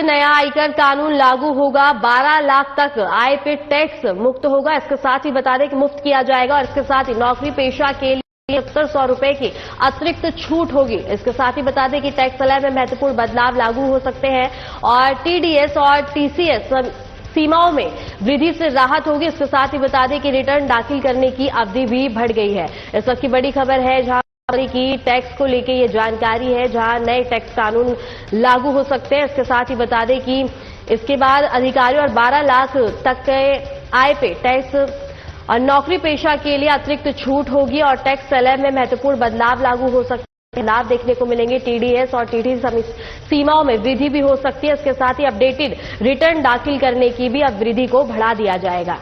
नया आयकर कानून लागू होगा। 12 लाख तक आय पे टैक्स मुक्त होगा। इसके साथ ही बता दें कि मुफ्त किया जाएगा और इसके साथ ही नौकरी पेशा के लिए 7100 रुपए की अतिरिक्त छूट होगी। इसके साथ ही बता दें कि टैक्स स्लैब में महत्वपूर्ण बदलाव लागू हो सकते हैं और टीडीएस और टीसीएस सीमाओं में वृद्धि से राहत होगी। इसके साथ ही बता दें कि रिटर्न दाखिल करने की अवधि भी बढ़ गई है। इस वक्त की बड़ी खबर है जहां की टैक्स को लेकर ये जानकारी है, जहां नए टैक्स कानून लागू हो सकते हैं। इसके साथ ही बता दें कि इसके बाद अधिकारियों और 12 लाख तक के आय पे टैक्स और नौकरी पेशा के लिए अतिरिक्त छूट होगी और टैक्स स्लैब में महत्वपूर्ण बदलाव लागू हो सकते हैं। लाभ देखने को मिलेंगे। टीडीएस और टीटीसी सीमाओं में वृद्धि भी हो सकती है। इसके साथ ही अपडेटेड रिटर्न दाखिल करने की भी अब वृद्धि को बढ़ा दिया जाएगा।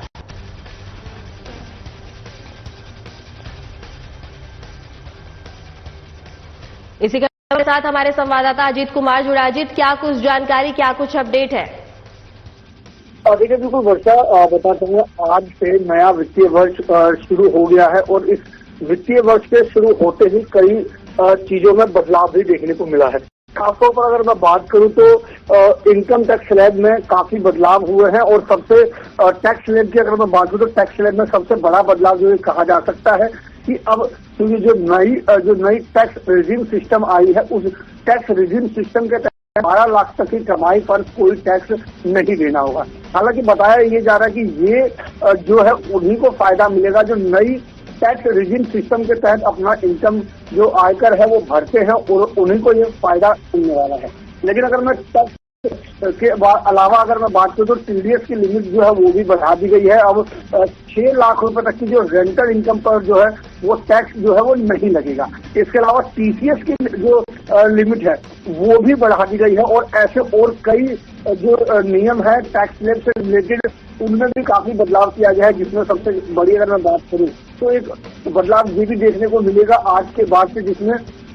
इसी के साथ हमारे संवाददाता अजीत कुमार जुड़ा। अजीत, क्या कुछ जानकारी, क्या कुछ अपडेट है? देखिए, बिल्कुल वर्षा, बता दूंगा आज से नया वित्तीय वर्ष शुरू हो गया है और इस वित्तीय वर्ष के शुरू होते ही कई चीजों में बदलाव भी देखने को मिला है। खासतौर पर अगर मैं बात करूं तो इनकम टैक्स स्लैब में काफी बदलाव हुए हैं और सबसे टैक्स स्लैब की अगर मैं बात करूं तो टैक्स स्लैब में सबसे बड़ा बदलाव जो कहा जा सकता है कि अब क्योंकि जो नई टैक्स रिजीम सिस्टम आई है, उस टैक्स रिजीम सिस्टम के तहत 12 लाख तक की कमाई पर कोई टैक्स नहीं देना होगा। हालांकि बताया ये जा रहा है कि ये जो है उन्हीं को फायदा मिलेगा जो नई टैक्स रिजीम सिस्टम के तहत अपना इनकम जो आयकर है वो भरते हैं और उन्हीं को ये फायदा मिलने वाला है। लेकिन अगर मैं टैक्स के अलावा अगर मैं बात करूं तो टीडीएस की लिमिट जो है वो भी बढ़ा दी गई है। अब 6 लाख रुपए तक की जो रेंटल इनकम पर जो है वो टैक्स जो है वो नहीं लगेगा। इसके अलावा टीसीएस की जो लिमिट है वो भी बढ़ा दी गई है और ऐसे और कई जो नियम है टैक्स स्लैब से रिलेटेड उनमें भी काफी बदलाव किया गया है। जिसमें सबसे बड़ी अगर मैं बात करूं तो एक बदलाव ये भी देखने को मिलेगा आज के बाद से, जिसमें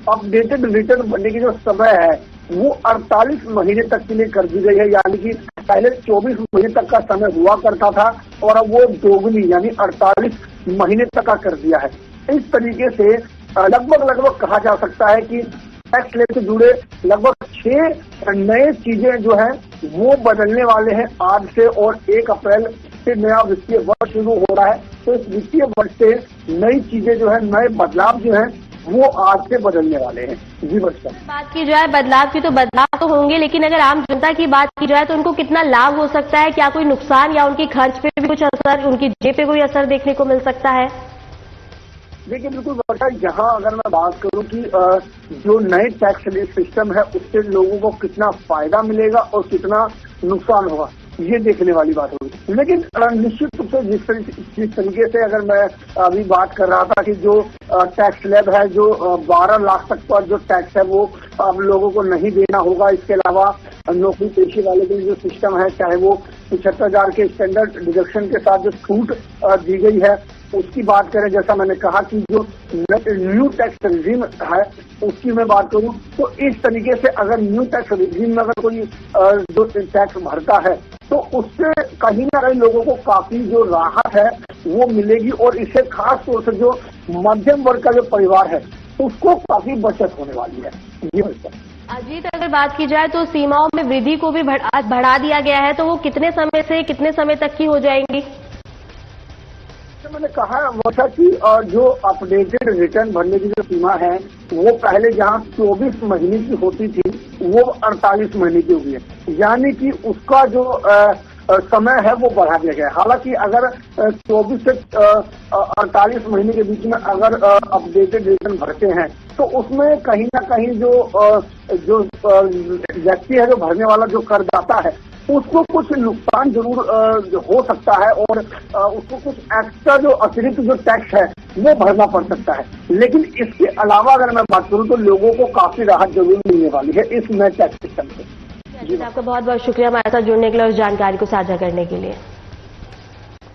अपडेटेड रिटर्न भरने की जो समय है वो 48 महीने तक के लिए कर दी गई है। यानी कि पहले 24 महीने तक का समय हुआ करता था और अब वो दोगुनी यानी 48 महीने तक का कर दिया है। इस तरीके से लगभग कहा जा सकता है कि टैक्स स्लैब से जुड़े लगभग 6 नए चीजें जो है वो बदलने वाले हैं आज से और 1 अप्रैल से नया वित्तीय वर्ष शुरू हो रहा है। तो इस वित्तीय वर्ष से नई चीजें जो है, नए बदलाव जो है वो आज से बदलने वाले हैं। जी वर्षा, बात की जाए बदलाव की तो बदलाव तो होंगे, लेकिन अगर आम जनता की बात की जाए तो उनको कितना लाभ हो सकता है? क्या कोई नुकसान या उनकी खर्च पे भी कुछ असर, उनकी जेब पे कोई असर देखने को मिल सकता है? देखिए, बिल्कुल वर्षा, यहाँ अगर मैं बात करूं कि जो नए टैक्स सिस्टम है उससे लोगों को कितना फायदा मिलेगा और कितना नुकसान होगा ये देखने वाली बात होगी। लेकिन निश्चित रूप से जिस तरीके से अगर मैं अभी बात कर रहा था कि जो टैक्स स्लैब है जो 12 लाख तक पर जो टैक्स है वो अब लोगों को नहीं देना होगा। इसके अलावा नौकरी पेशे वाले के लिए जो सिस्टम है, चाहे वो 75,000 के स्टैंडर्ड डिडक्शन के साथ जो छूट दी गई है उसकी बात करें, जैसा मैंने कहा कि जो न्यू टैक्स रिजीम है उसकी मैं बात करूं तो इस तरीके से अगर न्यू टैक्स रिजीम में अगर कोई जो टैक्स भरता है तो उससे कहीं ना कहीं लोगों को काफी जो राहत है वो मिलेगी और इससे खास तौर से जो मध्यम वर्ग का जो परिवार है उसको काफी बचत होने वाली है। जी अजीत, अगर बात की जाए तो सीमाओं में वृद्धि को भी बढ़ा दिया गया है, तो वो कितने समय से कितने समय तक की हो जाएंगी? मैंने कहा वर्षा कि जो अपडेटेड रिटर्न भरने की जो सीमा है वो पहले जहां 24 महीने की होती थी वो 48 महीने की हो गई है। यानी कि उसका जो समय है वो बढ़ा दिया गया है। हालांकि अगर 24 से 48 महीने के बीच में अगर अपडेटेड रिटर्न भरते हैं तो उसमें कहीं ना कहीं जो व्यक्ति है, जो भरने वाला जो करदाता है, उसको कुछ नुकसान जरूर हो सकता है और उसको कुछ एक्स्ट्रा जो अतिरिक्त जो टैक्स है वो भरना पड़ सकता है। लेकिन इसके अलावा अगर मैं बात करूं तो लोगों को काफी राहत जरूर मिलने वाली है इस नए टैक्स सिस्टम से। जी, आपका बहुत बहुत शुक्रिया हमारे साथ जुड़ने के लिए और जानकारी को साझा करने के लिए।